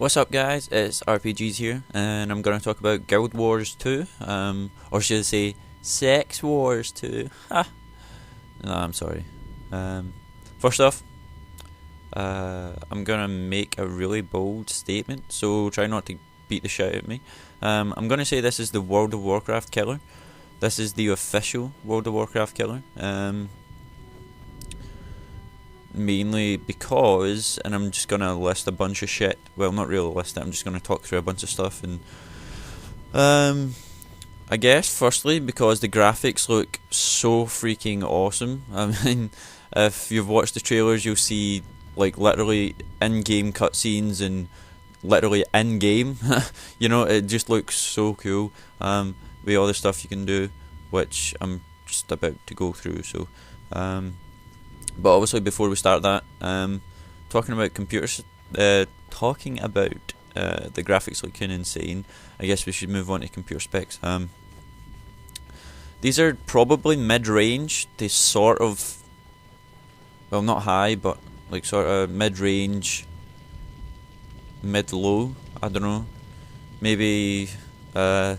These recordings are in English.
What's up, guys? It's RPGs here, and I'm gonna talk about Guild Wars 2, or should I say, Sex Wars 2. Ha! No, I'm sorry. First off, I'm gonna make a really bold statement, so try not to beat the shit out of me. I'm gonna say this is the World of Warcraft killer. This is the official World of Warcraft killer. Mainly because, and I'm just gonna list a bunch of shit. Well, not really list it. I'm just gonna talk through a bunch of stuff, and I guess firstly because the graphics look so freaking awesome. I mean, if you've watched the trailers, you'll see like literally in-game cutscenes and literally in-game. It just looks so cool. With all the stuff you can do, which I'm just about to go through. So, but obviously before we start that, talking about computers, talking about the graphics looking insane, I guess we should move on to computer specs. These are probably mid-range. They sort of, well, not high, but like sort of mid-range, mid-low. I don't know. Maybe I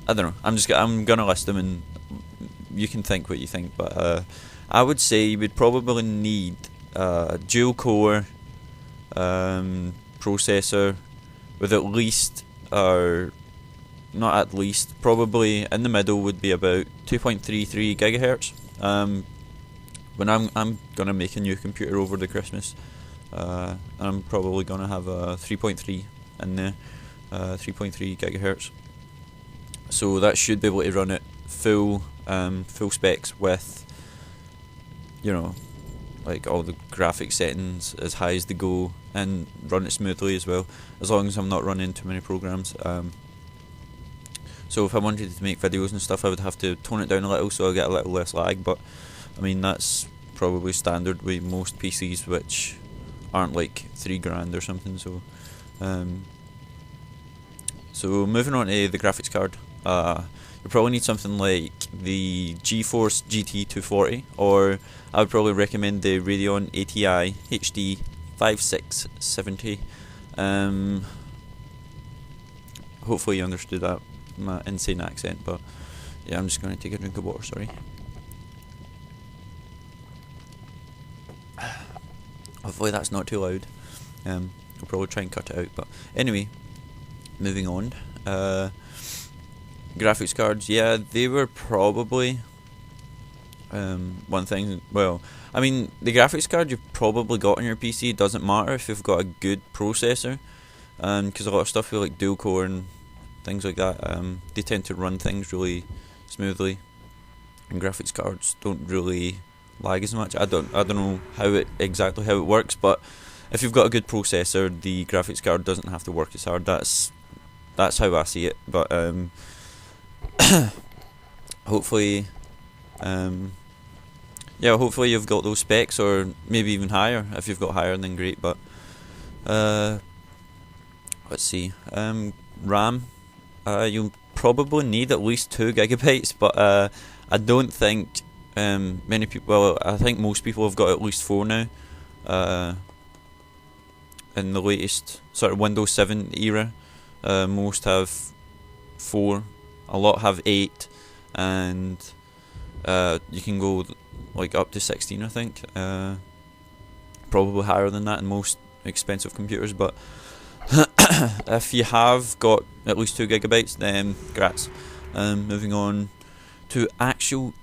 don't know. I'm gonna list them, and you can think what you think. But I would say you would probably need a dual core processor with at least, or not at least, probably in the middle would be about 2.33 gigahertz. When I'm gonna make a new computer over the Christmas, I'm probably gonna have a 3.3 in there, 3.3 gigahertz. So that should be able to run it full specs with, like all the graphic settings as high as they go, and run it smoothly as well, as long as I'm not running too many programs. So if I wanted to make videos and stuff, I would have to tone it down a little so I get a little less lag, but I mean that's probably standard with most PCs, which aren't like $3,000 or something. So moving on to the graphics card, you probably need something like the GeForce GT 240, or I would probably recommend the Radeon ATI HD 5670. Hopefully you understood that, my insane accent, but yeah, I'm just going to take a drink of water, sorry. Hopefully that's not too loud. I'll probably try and cut it out, but anyway, moving on. Graphics cards, yeah, they were probably one thing. Well, I mean, the graphics card you've probably got on your PC doesn't matter if you've got a good processor, because a lot of stuff with like dual core and things like that, they tend to run things really smoothly, and graphics cards don't really lag as much. I don't know exactly how it works, but if you've got a good processor, the graphics card doesn't have to work as hard. That's how I see it. But hopefully you've got those specs, or maybe even higher. If you've got higher, then great. But let's see, RAM, you'll probably need at least 2 gigabytes, but I don't think many people, well, I think most people have got at least 4 now, in the latest sort of Windows 7 era. Most have 4, a lot have 8, and you can go like up to 16, I think. Probably higher than that in most expensive computers, but if you have got at least 2 gigabytes, then grats. Moving on to actual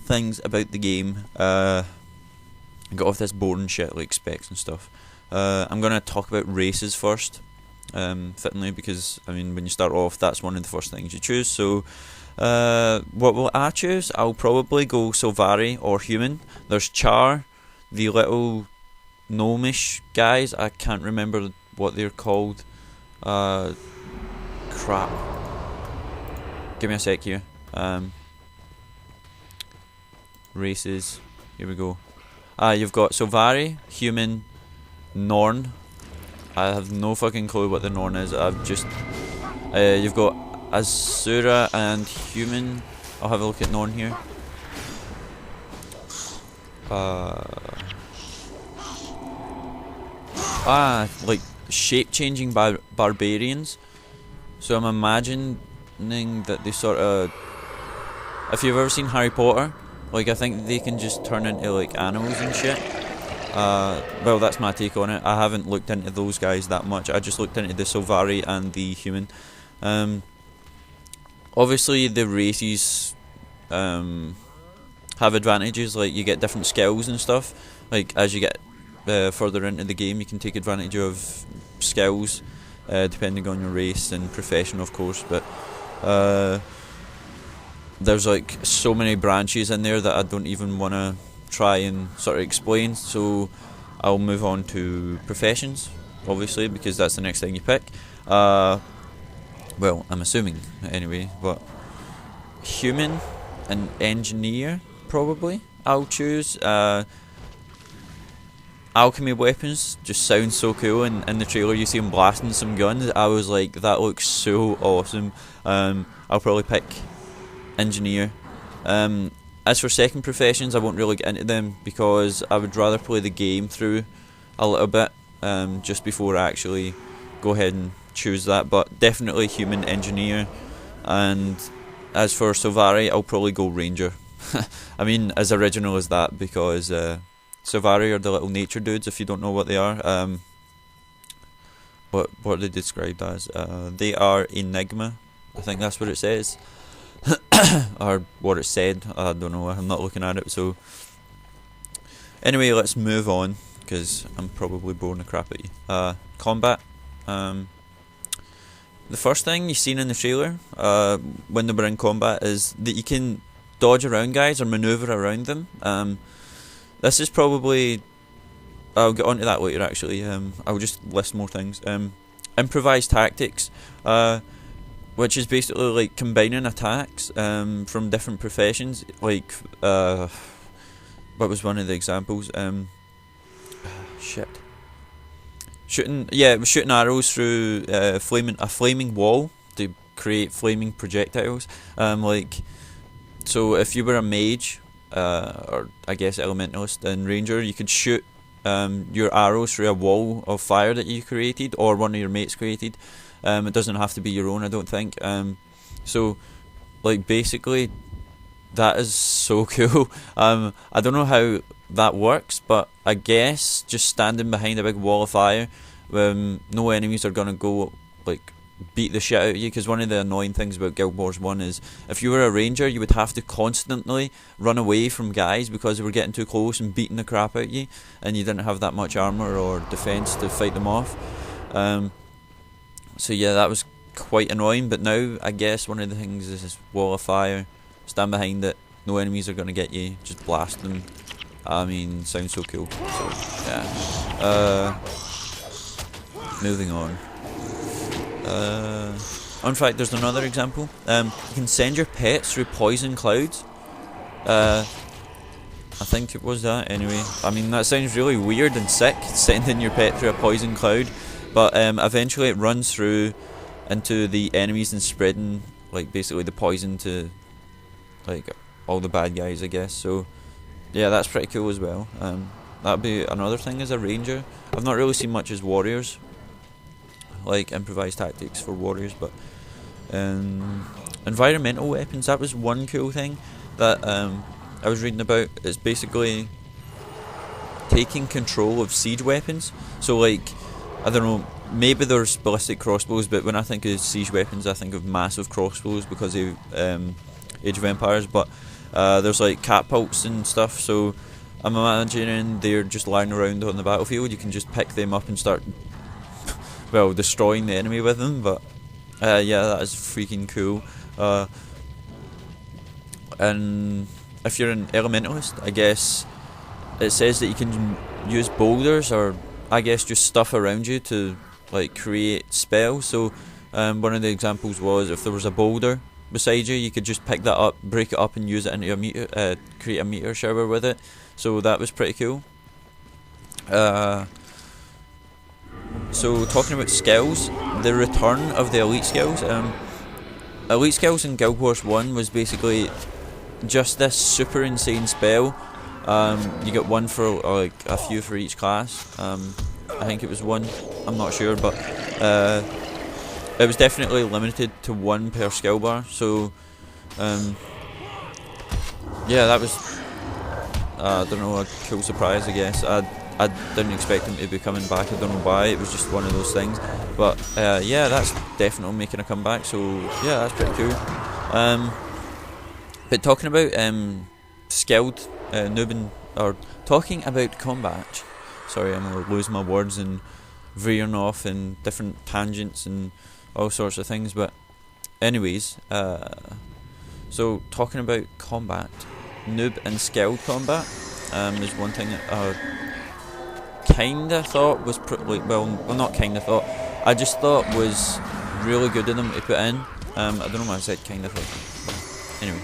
things about the game. Got off this boring shit like specs and stuff. I'm gonna talk about races first, fittingly, because I mean when you start off, that's one of the first things you choose. So what will I choose? I'll probably go Sylvari or human. There's Char, the little gnomish guys. I can't remember what they're called. Crap. Give me a sec here. Races. Here we go. You've got Sylvari, human, Norn. I have no fucking clue what the Norn is. You've got Asura and human. I'll have a look at Norn here. Like shape-changing barbarians. So I'm imagining that they sort of... If you've ever seen Harry Potter, like, I think they can just turn into, like, animals and shit. Well, that's my take on it. I haven't looked into those guys that much. I just looked into the Sylvari and the human. Obviously, the races have advantages. Like, you get different skills and stuff. Like, as you get further into the game, you can take advantage of skills, depending on your race and profession, of course. But there's like so many branches in there that I don't even want to try and sort of explain. So I'll move on to professions, obviously, because that's the next thing you pick. Well, I'm assuming anyway, but human and engineer probably I'll choose. Alchemy weapons just sounds so cool, and in the trailer you see him blasting some guns. I was like, that looks so awesome. I'll probably pick engineer. As for second professions, I won't really get into them because I would rather play the game through a little bit just before I actually go ahead and choose that. But definitely human, engineer. And as for Sylvari, I'll probably go ranger. I mean, as original as that, because Sylvari are the little nature dudes, if you don't know what they are. What are they described as? They are Enigma. I think that's what it says. Or what it said. I don't know, I'm not looking at it. So anyway, let's move on, because I'm probably boring the crap at you. Combat. The first thing you've seen in the trailer when they were in combat is that you can dodge around guys or maneuver around them. This is probably... I'll get onto that later actually. I'll just list more things. Improvised tactics, which is basically like combining attacks from different professions. Like, what was one of the examples? Shooting arrows through a flaming wall to create flaming projectiles. So if you were a mage, or I guess elementalist and ranger, you could shoot your arrows through a wall of fire that you created or one of your mates created. It doesn't have to be your own, I don't think. So like basically that is so cool. I don't know how that works, but I guess just standing behind a big wall of fire, no enemies are gonna go like beat the shit out of you, because one of the annoying things about Guild Wars 1 is if you were a ranger, you would have to constantly run away from guys because they were getting too close and beating the crap out of you, and you didn't have that much armour or defence to fight them off. So yeah, that was quite annoying, but now I guess one of the things is this wall of fire, stand behind it, no enemies are going to get you, just blast them. I mean, sounds so cool. So yeah, moving on. In fact, there's another example. You can send your pets through poison clouds. I think it was that anyway. I mean, that sounds really weird and sick, sending your pet through a poison cloud, but eventually it runs through into the enemies and spreading like basically the poison to like all the bad guys, I guess. So yeah, that's pretty cool as well. That'd be another thing as a ranger. I've not really seen much as warriors, like improvised tactics for warriors, but environmental weapons, that was one cool thing that I was reading about. It's basically taking control of siege weapons. So like, I don't know, maybe there's ballistic crossbows, but when I think of siege weapons I think of massive crossbows because of Age of Empires, but there's like catapults and stuff, so I'm imagining they're just lying around on the battlefield. You can just pick them up and start well, destroying the enemy with them. But yeah, that is freaking cool. And if you're an elementalist, I guess it says that you can use boulders or I guess just stuff around you to like create spells. So one of the examples was if there was a boulder beside you, you could just pick that up, break it up and use it into a meteor, create a meteor shower with it. So that was pretty cool. So talking about skills, the return of the elite skills. Elite skills in Guild Wars 1 was basically just this super insane spell. You get one for like a few for each class. I think it was one. I'm not sure, but it was definitely limited to one per skill bar. So yeah, that was I don't know, a cool surprise, I guess. I didn't expect him to be coming back. I don't know why. It was just one of those things. But yeah, that's definitely making a comeback. So yeah, that's pretty cool. But talking about skilled noobing, or talking about combat. Sorry, I'm losing my words and veering off in different tangents and all sorts of things. But anyways, so talking about combat, noob and skilled combat is one thing that I kinda thought was well, not kinda thought. I just thought was really good of them to put in. I don't know why I said kinda thought. Anyway,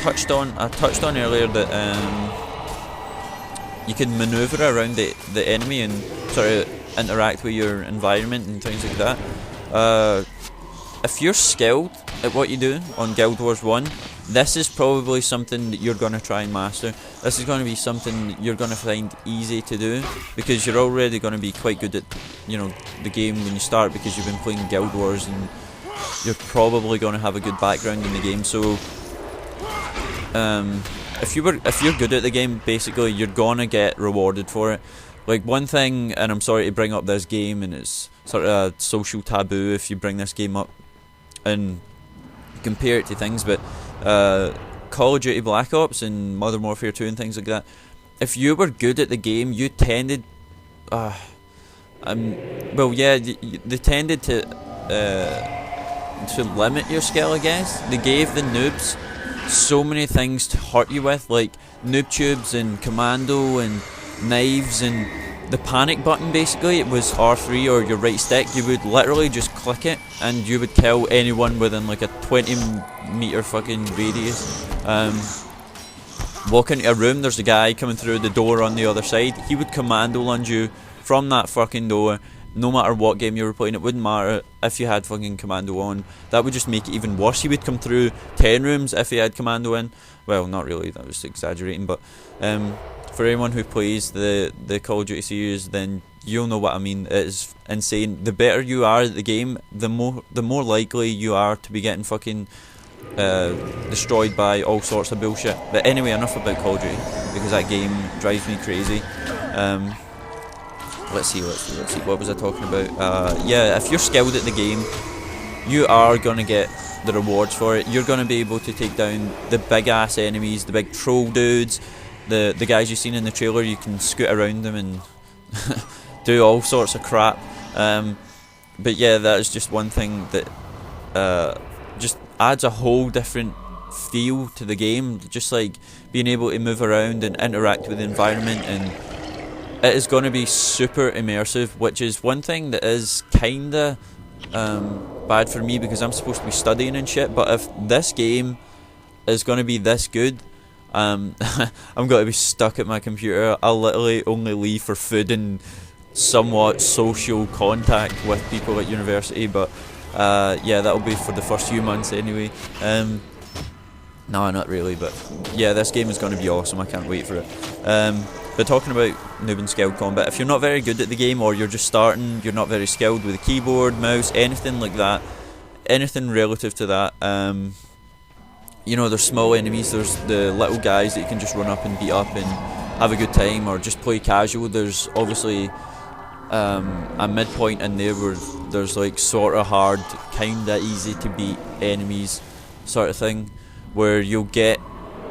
I touched on earlier that you can maneuver around the enemy and sort of interact with your environment and things like that. If you're skilled at what you do on Guild Wars 1, this is probably something that you're going to try and master. This is going to be something you're going to find easy to do, because you're already going to be quite good at, you know, the game when you start, because you've been playing Guild Wars and you're probably going to have a good background in the game. So if you're good at the game, basically you're going to get rewarded for it. Like, one thing, and I'm sorry to bring up this game, and it's sort of a social taboo if you bring this game up and compare it to things, but Call of Duty Black Ops and Modern Warfare 2 and things like that, if you were good at the game, you tended they tended to limit your skill, I guess. They gave the noobs so many things to hurt you with, like noob tubes and commando and knives, and the panic button, basically, it was R3 or your right stick. You would literally just click it and you would kill anyone within like a 20-meter fucking radius. Walk into a room, there's a guy coming through the door on the other side. He would commando lunge you from that fucking door, no matter what game you were playing. It wouldn't matter if you had fucking commando on. That would just make it even worse. He would come through 10 rooms if he had commando in. Well, not really, that was exaggerating, but for anyone who plays the Call of Duty series, then you'll know what I mean. It is insane. The better you are at the game, the more likely you are to be getting fucking destroyed by all sorts of bullshit. But anyway, enough about Call of Duty, because that game drives me crazy. Let's see. What was I talking about? Yeah, if you're skilled at the game, you are gonna get the rewards for it. You're gonna be able to take down the big ass enemies, the big troll dudes, the guys you've seen in the trailer. You can scoot around them and do all sorts of crap. But yeah, that is just one thing that just adds a whole different feel to the game. Just like being able to move around and interact with the environment, and it is going to be super immersive, which is one thing that is kinda bad for me, because I'm supposed to be studying and shit. But if this game is going to be this good, I'm going to be stuck at my computer. I'll literally only leave for food and somewhat social contact with people at university. But yeah, that'll be for the first few months anyway. No, not really, but yeah, this game is going to be awesome. I can't wait for it. But talking about noob and skilled combat, if you're not very good at the game, or you're just starting, you're not very skilled with the keyboard, mouse, anything like that, anything relative to that, you know, there's small enemies, there's the little guys that you can just run up and beat up and have a good time, or just play casual. There's obviously a midpoint in there where there's like sort of hard, kinda easy to beat enemies sort of thing, where you'll get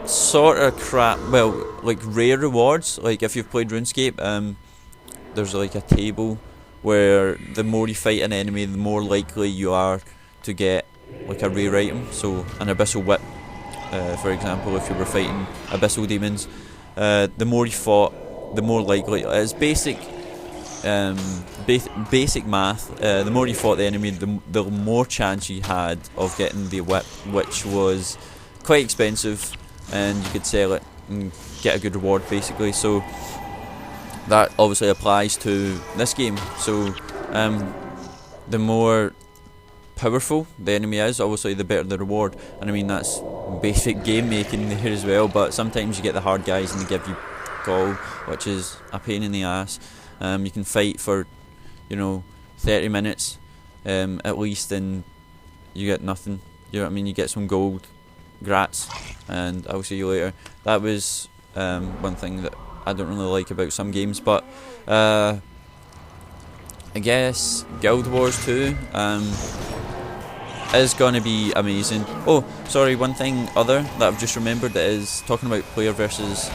sort of crap, well, like rare rewards. Like if you've played RuneScape, there's like a table where the more you fight an enemy, the more likely you are to get like a rare item. So an abyssal whip, for example, if you were fighting abyssal demons, the more you fought, the more likely. It's basic math. The more you fought the enemy, the more chance you had of getting the whip, which was quite expensive, and you could sell it and get a good reward, basically. So that obviously applies to this game. So the more powerful the enemy is, obviously the better the reward. And I mean, that's basic game making there as well, but sometimes you get the hard guys and they give you gold, which is a pain in the ass. You can fight for, 30 minutes at least, and you get nothing. You know what I mean? You get some gold, grats, and I'll see you later. That was one thing that I don't really like about some games, but I guess Guild Wars 2 is going to be amazing. Oh, sorry, one thing other that I've just remembered that is talking about player versus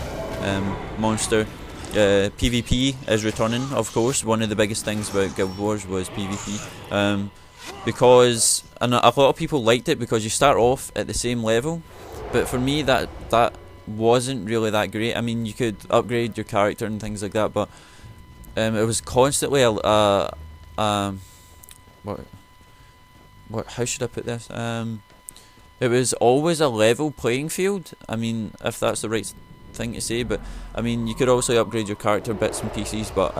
monster. PvP is returning, of course. One of the biggest things about Guild Wars was PvP. Because and a lot of people liked it because you start off at the same level, but for me that wasn't really that great. I mean, you could upgrade your character and things like that, but it was constantly what how should I put this? It was always a level playing field. I mean, if that's the right thing to say, but I mean, you could also upgrade your character bits and pieces, but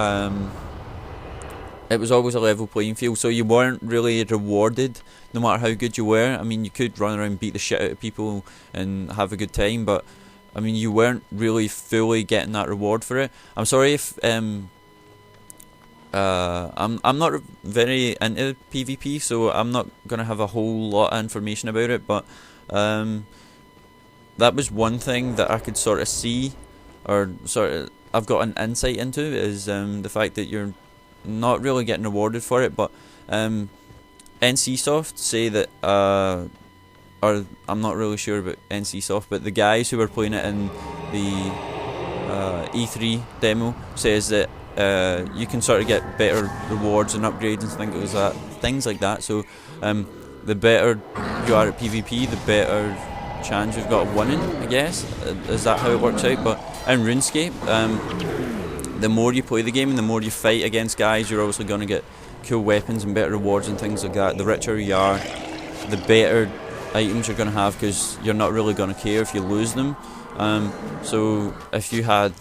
it was always a level playing field, so you weren't really rewarded no matter how good you were. I mean, you could run around and beat the shit out of people and have a good time, but I mean, you weren't really fully getting that reward for it. I'm sorry if I'm not very into PvP, so I'm not gonna have a whole lot of information about it, but that was one thing that I could sort of see, or sort of I've got an insight into, is the fact that you're not really getting rewarded for it. But NCSoft say that, or I'm not really sure about NCSoft, but the guys who were playing it in the E3 demo says that you can sort of get better rewards and upgrades and things like that. So the better you are at PvP, the better chance you've got of winning, I guess. Is that how it works out? But in RuneScape, the more you play the game and the more you fight against guys, you're obviously going to get cool weapons and better rewards and things like that. The richer you are, the better items you're going to have, because you're not really going to care if you lose them. So if you had,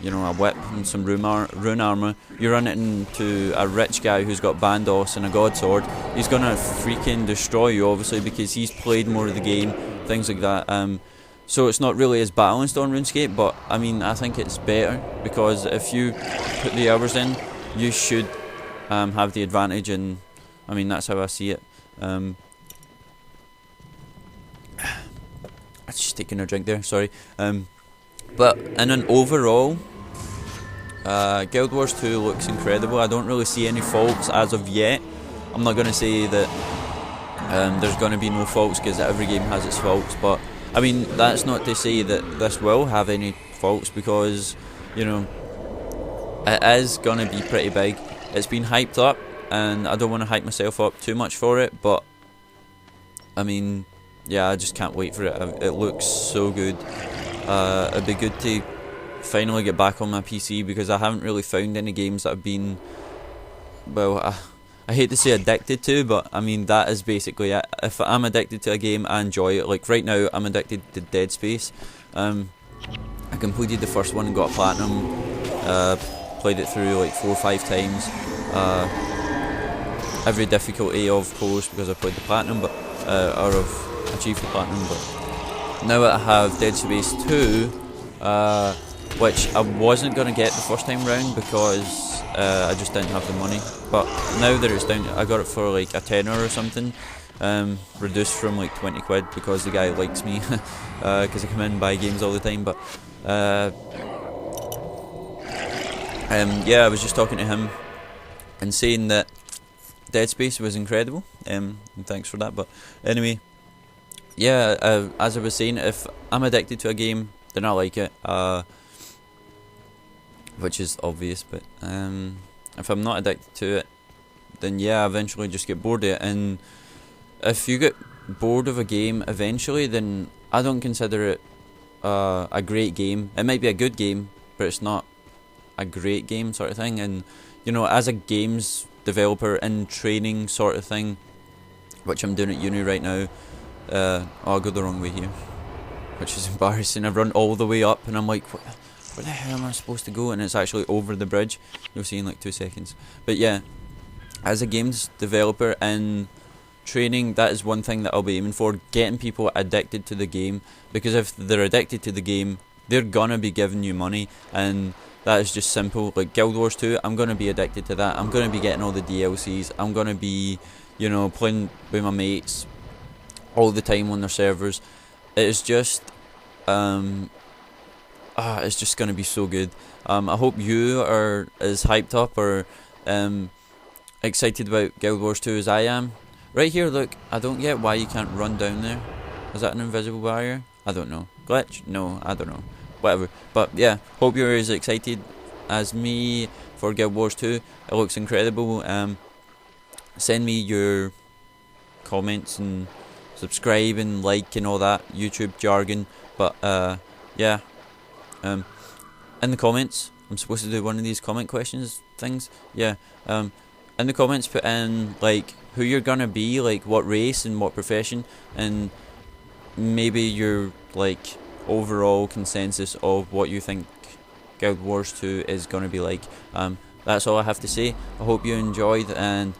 a whip and some rune armour, you run it into a rich guy who's got Bandos and a god sword, he's going to freaking destroy you, obviously, because he's played more of the game, things like that. So it's not really as balanced on RuneScape, but I mean, I think it's better, because if you put the hours in, you should have the advantage, and I mean, that's how I see it. I'm just taking a drink there, sorry. But in an overall, Guild Wars 2 looks incredible. I don't really see any faults as of yet. I'm not going to say that there's going to be no faults, because every game has its faults, but I mean, that's not to say that this will have any faults, because, it is going to be pretty big. It's been hyped up, and I don't want to hype myself up too much for it, but I mean, yeah, I just can't wait for it. It looks so good. It'd be good to finally get back on my PC, because I haven't really found any games that have been, well, I hate to say addicted to, but I mean, that is basically it. If I'm addicted to a game, I enjoy it. Like right now, I'm addicted to Dead Space. I completed the first one and got a platinum. Played it through like 4 or 5 times. Every difficulty, of course, because I played the platinum, but or have achieved the platinum. But now I have Dead Space 2, which I wasn't going to get the first time round, because I just didn't have the money. But now that it's down, I got it for like a tenner or something, reduced from like 20 quid, because the guy likes me, because I come in and buy games all the time. But yeah, I was just talking to him and saying that Dead Space was incredible, and thanks for that. But anyway, yeah, as I was saying, if I'm addicted to a game, then I like it, which is obvious, but if I'm not addicted to it, then yeah, I eventually just get bored of it. And if you get bored of a game eventually, then I don't consider it a great game. It might be a good game, but it's not a great game, sort of thing. And as a games developer in training, sort of thing, which I'm doing at uni right now, I go the wrong way here, which is embarrassing. I've run all the way up, and I'm like, where the hell am I supposed to go? And it's actually over the bridge. You'll see in like 2 seconds. But yeah, as a games developer in training, that is one thing that I'll be aiming for, getting people addicted to the game. Because if they're addicted to the game, they're gonna be giving you money, and that is just simple. Like Guild Wars 2, I'm gonna be addicted to that. I'm gonna be getting all the DLCs. I'm gonna be, playing with my mates all the time on their servers. It is just, it's just gonna be so good. I hope you are as hyped up or excited about Guild Wars 2 as I am. Right here, look, I don't get why you can't run down there. Is that an invisible barrier? I don't know. Glitch? No, I don't know. Whatever. But yeah, hope you're as excited as me for Guild Wars 2. It looks incredible. Send me your comments and subscribe and like and all that YouTube jargon. But yeah. In the comments, I'm supposed to do one of these comment questions things. Yeah. In the comments, put in like who you're gonna be, like what race and what profession, and maybe your like overall consensus of what you think Guild Wars 2 is gonna be like. That's all I have to say. I hope you enjoyed, and